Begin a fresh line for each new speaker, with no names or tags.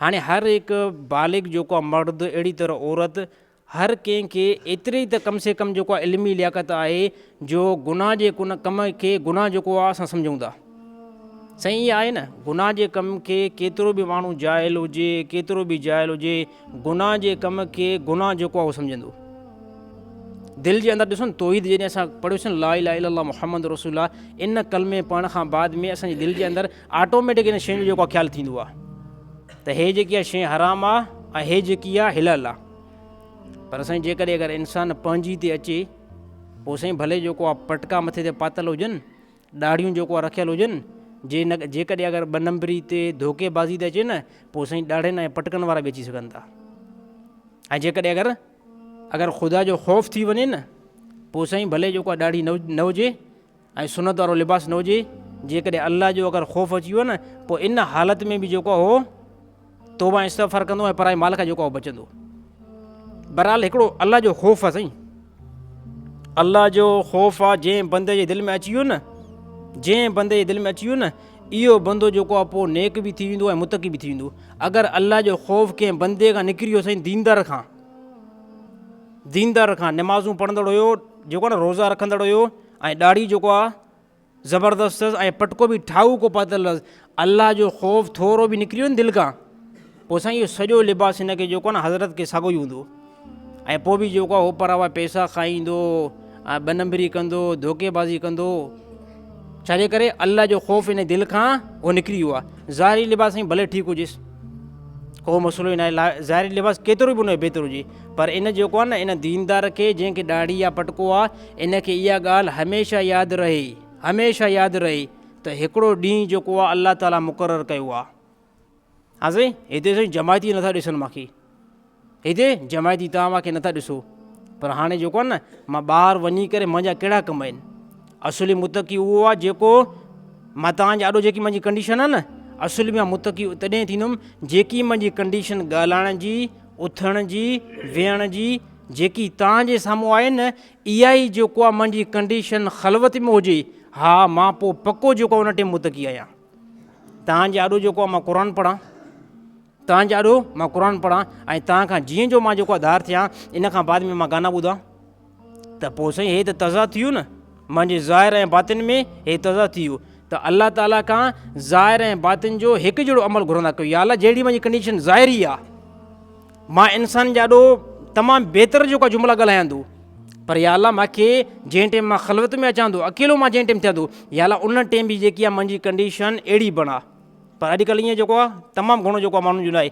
हाणे हर हिकु बालिग जेको आहे मर्द अहिड़ी तरह औरत हर कंहिंखे एतिरी त कम से कम जेको आहे इल्मी लियाकत आहे जो गुनाह जे कम खे गुनाह जेको आहे असां सम्झूं था। सही इहा आहे न, गुनाह जे कम खे केतिरो बि माण्हू जाइल हुजे, केतिरो बि जाइल हुजे, गुनाह जे कम खे गुनाह जेको आहे उहो सम्झंदो। दिलि जे अंदरि ॾिसो न, तौहीद जॾहिं असां पढ़ियोसीं ला इलाहा इल्लल्लाह मुहम्मद रसूलुल्लाह, इन कलमे पढ़ण खां बाद में असांजी दिलि जे अंदरि ऑटोमेटिक इन शइ जो जेको आहे ख़्यालु थींदो आहे त हे जेकी आहे शइ हराम आहे ऐं हे जेकी आहे हिलाल आहे। पर साईं जेकॾहिं अगरि इंसानु पंहिंजी ते अचे पोइ साईं भले जेको आहे पटका मथे ते पातल हुजनि, ॾाढ़ियूं जेको आहे रखियल हुजनि, जेकॾहिं अगरि ॿ नंबरी ते धोखेबाज़ी ते अचे न पोइ साईं ॾाढ़नि ऐं पटकनि वारा बि अची सघनि था। ऐं जेकॾहिं अगरि ख़ुदा जो ख़ौफ़ थी वञे न पोइ साईं भले जेको आहे ॾाढ़ी न हुजे ऐं सुनत वारो लिबास न हुजे, जेकॾहिं अल्लाह जो अगरि ख़ौफ़ अची वियो न पोइ इन हालत में बि जेको आहे उहो तौबा इस्तग़फ़ार कंदो ऐं पराए माल खां जेको आहे बचंदो। बहरहाल हिकिड़ो अल्लाह जो ख़ौफ़ आहे साईं, अल्लाह जो ख़ौफ़ आहे जंहिं बंदे जे दिलि में अची वियो न, जंहिं बंदे जे दिलि में अची वियो न इहो बंदो जेको आहे पोइ नेक बि थी वेंदो ऐं मुतक़ी बि थी वेंदो। अगरि अल्लाह जो ख़ौफ़ कंहिं बंदे खां निकिरी वियो साईं, दीनदार खां नमाज़ूं पढ़ंदड़ हुयो, जेको आहे न रोज़ा रखंदड़ हुयो ऐं ॾाढ़ी जेको आहे ज़बरदस्त ऐं पटको बि ठाऊ को पातल, अल्लाह जो ख़ौफ़ थोरो बि निकिरी वियो न दिलि खां पोइ साईं इहो सॼो लिबास हिनखे जेको आहे न हज़रत खे साॻियो ई हूंदो। ऐं पोइ बि जेको आहे उपर वारा पैसा खाईंदो ऐं ॿ नंबरी कंदो, धोखेबाज़ी कंदो, छाजे करे अल्लाह जो ख़ौफ़ हिन दिलि खां उहो निकिरी वियो आहे। ज़ाहिरी लिबास साईं भले ठीकु हुजेसि, को मसइलो ई न आहे, ज़ाहिरी लिबास केतिरो बि हुनजो बहितरु हुजे, पर इन जेको आहे न इन दीनदार खे जंहिंखे ॾाढ़ी या पटको आहे इनखे इहा ॻाल्हि हमेशह यादि रहे, हमेशह यादि रहे त हिकिड़ो ॾींहुं जेको आहे अल्लाह ताला मुक़ररु कयो आहे। हा साईं, हिते साईं जमायती नथा ॾिसनि मूंखे, हिते जमायती तव्हां मूंखे नथा ॾिसो, पर हाणे जेको आहे न मां ॿाहिरि वञी करे मुंहिंजा कहिड़ा कम आहिनि। असुली मुतक़ी उहो आहे जेको मां तव्हांजे आॾो जेकी मुंहिंजी कंडीशन आहे न, असुली में मुतक़ी तॾहिं थींदुमि जेकी मुंहिंजी कंडीशन ॻाल्हाइण जी, उथण जी, वेहण जी जेकी तव्हांजे साम्हूं आहे न, इहा ई जेको आहे मुंहिंजी कंडीशन ख़लवत में हुजे, हा मां पोइ पको जेको आहे उन टाइम मुतक़ी आहियां। तव्हांजे आॾो जेको आहे मां क़ुर पढ़ां, तव्हांजे आॾो मां क़ुर पढ़ां ऐं तव्हां खां जीअं जो मां जेको आहे धार थियां, इन खां बाद में मां गाना ॿुधां त पोइ साईं हे त तज़ा थी वियो न, मुंहिंजे ज़ाहिर ऐं बातिन में हे तज़ा थी वियो त अल्लाह ताला खां ज़ाहिर ऐं बातिन जो हिकु जहिड़ो अमल घुरंदा कयो। या अल्लाह जहिड़ी मुंहिंजी कंडीशन ज़ाहिरी आहे, मां इंसान जा ॾाढो तमामु बहितर जेको आहे जुमिला ॻाल्हायां थो, पर या अल्लाह मूंखे जंहिं टाइम मां ख़लवत में अचां थो, अकेलो मां जंहिं टाइम थियां थो, या अल्लाह उन टाइम बि जेकी आहे मुंहिंजी कंडीशन अहिड़ी बणा। पर अॼुकल्ह ईअं जेको आहे तमामु घणो जेको आहे माण्हुनि जो न आहे।